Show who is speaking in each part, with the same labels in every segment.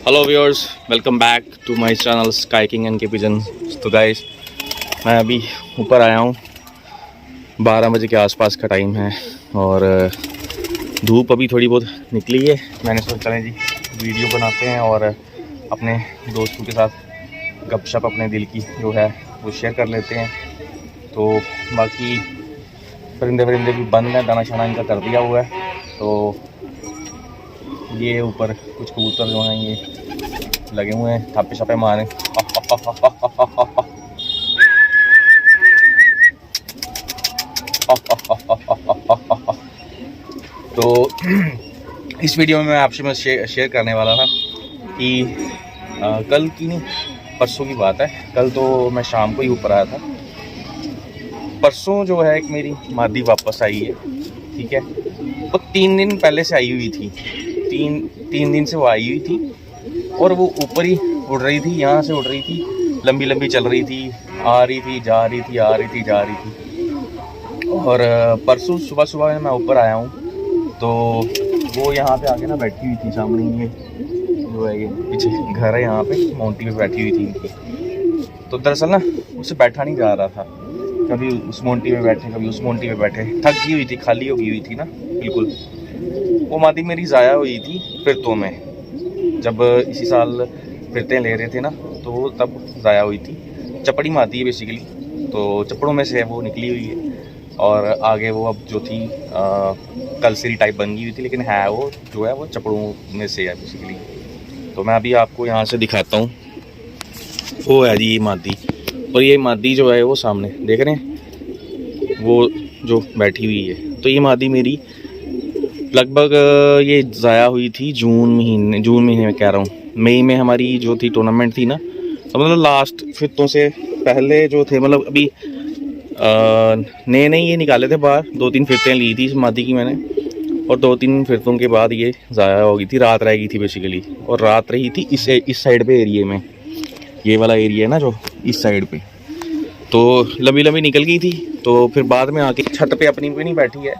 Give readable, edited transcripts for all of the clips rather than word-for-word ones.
Speaker 1: Hello viewers, welcome back to my channel Skyking and के pigeon. तो guys, मैं अभी ऊपर आया हूँ। 12 बजे के आसपास का टाइम है और धूप अभी थोड़ी बहुत निकली है। मैंने सोचा चलें जी वीडियो बनाते हैं और अपने दोस्तों के साथ गपशप अपने दिल की जो है वो शेयर कर लेते हैं। तो बाकी परिंदे भी बंद हैं, दाना शाना इनका कर दिया हुआ है। तो ये ऊपर कुछ कबूतर जो हैं ये लगे हुए हैं थापे छापे मारे। तो इस वीडियो में मैं आपसे मैं शेयर करने वाला था कि कल की नहीं परसों की बात है। कल तो मैं शाम को ही ऊपर आया था। परसों जो है एक मेरी मादी वापस आई है, ठीक है। वो 3 दिन पहले से आई हुई थी, तीन दिन से वो आई हुई थी और वो ऊपर ही उड़ रही थी, यहाँ से उड़ रही थी, लंबी लंबी चल रही थी, आ रही थी जा रही थी, आ रही थी जा रही थी। और परसों सुबह सुबह मैं ऊपर आया हूँ तो वो यहाँ पे आके ना बैठी हुई थी सामने। ये जो है ये पीछे घर है, यहाँ पे माउंटी पे बैठी हुई थी इनकी। तो दरअसल ना उससे बैठा नहीं जा रहा था, कभी उस माउंटी पे बैठे कभी उस माउंटी पे बैठे, थक गई हुई थी, खाली हो गई हुई थी ना बिल्कुल। वो मादी मेरी ज़ाया हुई थी फिरतों में, जब इसी साल फिरते ले रहे थे ना तो तब ज़ाया हुई थी। चपड़ी मादी है बेसिकली, तो चपड़ों में से वो निकली हुई है और आगे वो अब जो थी कलसरी टाइप बन गई हुई थी, लेकिन है वो जो है वो चपड़ों में से है बेसिकली। तो मैं अभी आपको यहाँ से दिखाता हूँ। वो है जी ये मादी, और ये मादी जो है वो सामने देख रहे हैं वो जो बैठी हुई है। तो ये मादी मेरी लगभग ये ज़ाया हुई थी जून महीने में कह रहा हूँ, मई में हमारी जो थी टूर्नामेंट थी ना, तो मतलब लास्ट फिरतों से पहले जो थे, मतलब अभी नए ये निकाले थे बाहर। 2-3 फिरतें ली थी इस मादी की मैंने, और 2-3 फिरतों के बाद ये ज़ाया हो गई थी। रात रह गई थी बेसिकली, और रात रही थी इस साइड पे एरिए में, ये वाला एरिया है ना जो इस साइड पे। तो लंबी निकल गई थी, तो फिर बाद में आके छत पे अपनी पे नहीं बैठी है,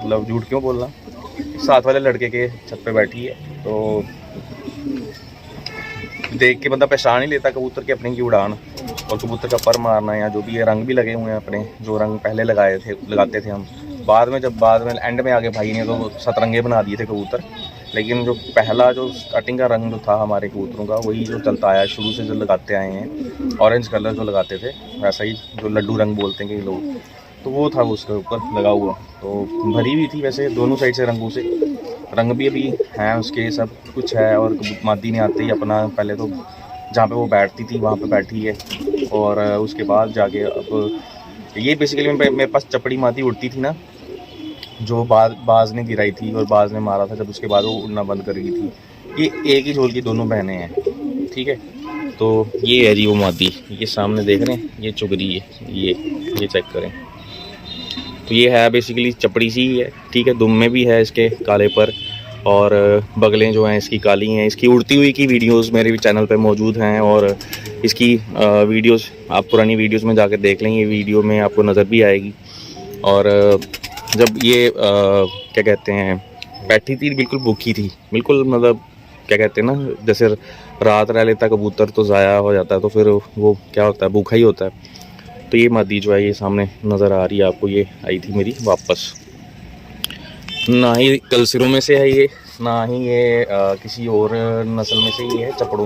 Speaker 1: मतलब झूठ क्यों बोलना, साथ वाले लड़के के छत पे बैठी है। तो देख के बंदा पहचान ही लेता कबूतर की अपने की उड़ान और कबूतर का पर मारना, या जो भी है। रंग भी लगे हुए हैं अपने, जो रंग पहले लगाते थे हम। बाद में एंड में आगे भाई ने तो सतरंगे बना दिए थे कबूतर, लेकिन जो पहला जो स्टार्टिंग का रंग जो था हमारे कबूतरों का, वही जो चलता आया शुरू से, जो लगाते आए हैं, ऑरेंज कलर जो लगाते थे, वैसा ही जो लड्डू रंग बोलते हैं कई लोग, तो वो था उसके ऊपर लगा हुआ। तो भरी हुई थी वैसे दोनों साइड से रंगों से, रंग भी अभी हैं उसके, सब कुछ है। और मादी ने आते ही अपना पहले तो जहाँ पे वो बैठती थी वहाँ पे बैठी है, और उसके बाद जाके अब ये बेसिकली मेरे पास चपड़ी मादी उड़ती थी ना, जो बाज ने गिराई थी और बाज ने मारा था, जब उसके बाद वो उड़ना बंद कर गई थी। ये एक ही झोल की दोनों बहनें हैं, ठीक है। तो ये है जी वो मादी, ये सामने देख रहे हैं, ये चुग रही है, ये चेक करें। तो ये है बेसिकली चपड़ी सी है, ठीक है। दुम में भी है इसके काले पर, और बगलें जो हैं इसकी काली हैं। इसकी उड़ती हुई की वीडियोस मेरे भी चैनल पे मौजूद हैं, और इसकी वीडियोस आप पुरानी वीडियोस में जाकर देख लें, ये वीडियो में आपको नज़र भी आएगी। और जब ये क्या कहते हैं बैठी थी, बिल्कुल भूखी थी, बिल्कुल मतलब क्या कहते हैं ना, जैसे रात रह लेता कबूतर तो ज़ाया हो जाता है, तो फिर वो क्या होता है, भूखा ही होता है। तो ये मादी जो है ये सामने नज़र आ रही है आपको, ये आई थी मेरी वापस। ना ही कलसिरों में से है ये, ना ही ये किसी और नस्ल में से ही है, चपड़ों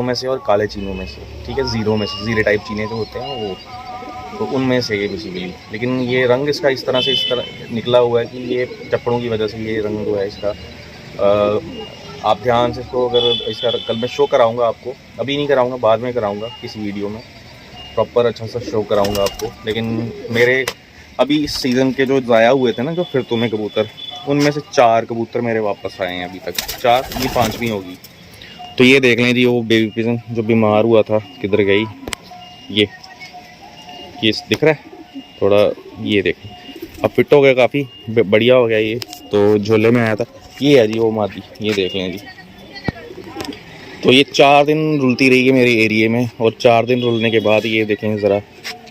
Speaker 1: में से और काले चीनों में से, ठीक है। ज़ीरे टाइप चीने जो होते हैं वो, तो उनमें से ये बेसिकली। लेकिन ये रंग इसका इस तरह निकला हुआ है कि ये चपड़ों की वजह से ये रंग जो है इसका। आप ध्यान से इसको, अगर इसका कल मैं शो कराऊंगा आपको, अभी नहीं कराऊंगा, बाद में कराऊंगा किसी वीडियो में, प्रॉपर अच्छा सा शो कराऊंगा आपको। लेकिन मेरे अभी इस सीज़न के जो ज़ाया हुए थे ना, जो फिरतों में कबूतर, उनमें से 4 कबूतर मेरे वापस आए हैं अभी तक, 4, ये 5वीं होगी। तो ये देख लें जी, वो बेबी पिजन जो बीमार हुआ था किधर गई, ये दिख रहा है थोड़ा, ये देखें अब फिट हो गया, काफ़ी बढ़िया हो गया ये, तो झोले में आया था। ये है जी वो मादी, ये देख लें जी। तो ये 4 दिन रुलती रही है मेरे एरिए में, और 4 दिन रुलने के बाद ये देखें ज़रा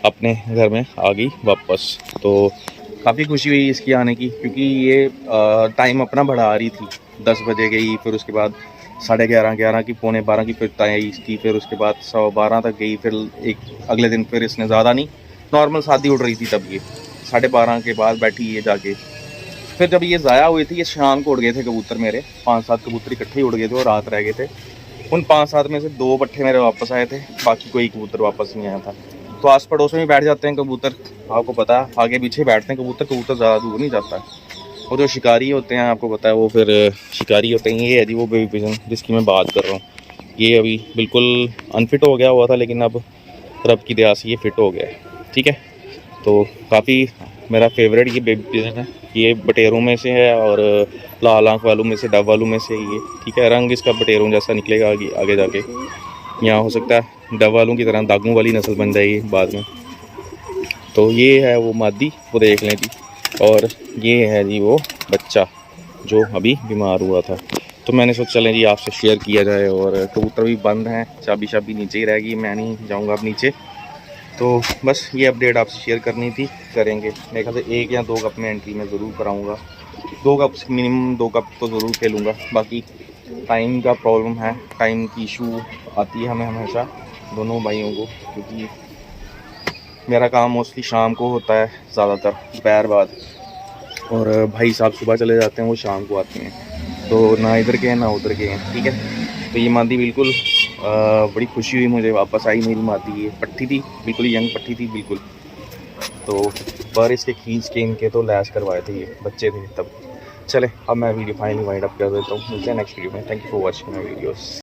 Speaker 1: अपने घर में आ गई वापस। तो काफ़ी खुशी हुई इसकी आने की, क्योंकि ये टाइम अपना बढ़ा रही थी। 10 बजे गई, फिर उसके बाद 11:30 की, 11:45 की फिर आई इसकी, फिर उसके बाद 12:15 तक गई, फिर एक अगले दिन फिर इसने ज़्यादा नहीं, नॉर्मल शादी उड़ रही थी तब ये 12:30 के बाद बैठी ये जाके। फिर जब ये ज़ाया हुई थी, ये शाम को उड़ गए थे कबूतर मेरे, 5-7 कबूतर इकट्ठे ही उड़ गए थे और रात रह गए थे। उन 5-7 में से 2 पट्ठे मेरे वापस आए थे, बाकी कोई कबूतर वापस नहीं आया था। तो आस पड़ोस में भी बैठ जाते हैं कबूतर, आपको पता है, आगे पीछे बैठते हैं कबूतर, कबूतर ज़्यादा दूर नहीं जाता। और जो शिकारी होते हैं आपको पता है, वो फिर शिकारी होते हैं। ये है जी वो बेबी पिजन जिसकी मैं बात कर रहा हूँ। ये अभी बिल्कुल अनफिट हो गया हुआ था, लेकिन अब रब की दया से ये फिट हो गया है, ठीक है। तो काफ़ी मेरा फेवरेट ये बेबी पिजन है। ये बटेरों में से है और लाल आँख वालों में से, डब वालों में से ये, ठीक है। रंग इसका बटेरों जैसा निकलेगा आगे जाके, यहाँ हो सकता है डब वालों की तरह दागों वाली नस्ल बन जाएगी बाद में। तो ये है वो मादी, वो देख लें जी। और ये है जी वो बच्चा जो अभी बीमार हुआ था। तो मैंने सोचा चलें जी आपसे शेयर किया जाए। और कबूतर भी बंद हैं, चाबी नीचे ही रहेगी, मैं नहीं जाऊँगा अब नीचे। तो बस ये अपडेट आपसे शेयर करनी थी, करेंगे। मेरे ख्याल से 1 या 2 कप में एंट्री में ज़रूर कराऊँगा, 2 कप मिनिमम, 2 कप तो ज़रूर खेलूँगा। बाकी टाइम का प्रॉब्लम है, टाइम की इशू आती है हमें हमेशा, दोनों भाइयों को, क्योंकि मेरा काम मोस्टली शाम को होता है ज़्यादातर, दोपहर बाद, और भाई साहब सुबह चले जाते हैं, वो शाम को आते हैं। तो ना इधर के हैं ना उधर के हैं, ठीक है। तो ये मादी बिल्कुल बड़ी खुशी हुई मुझे, वापस आई मेरी मादी। ये पट्टी थी, बिल्कुल यंग पट्टी थी बिल्कुल। तो पर इसके खींच के इनके तो लैस करवाए थे, ये बच्चे थे तब। चले अब मैं वीडियो फाइनली वाइंड अप कर देता हूँ, मिलते हैं नेक्स्ट वीडियो में। Thank you for watching my videos.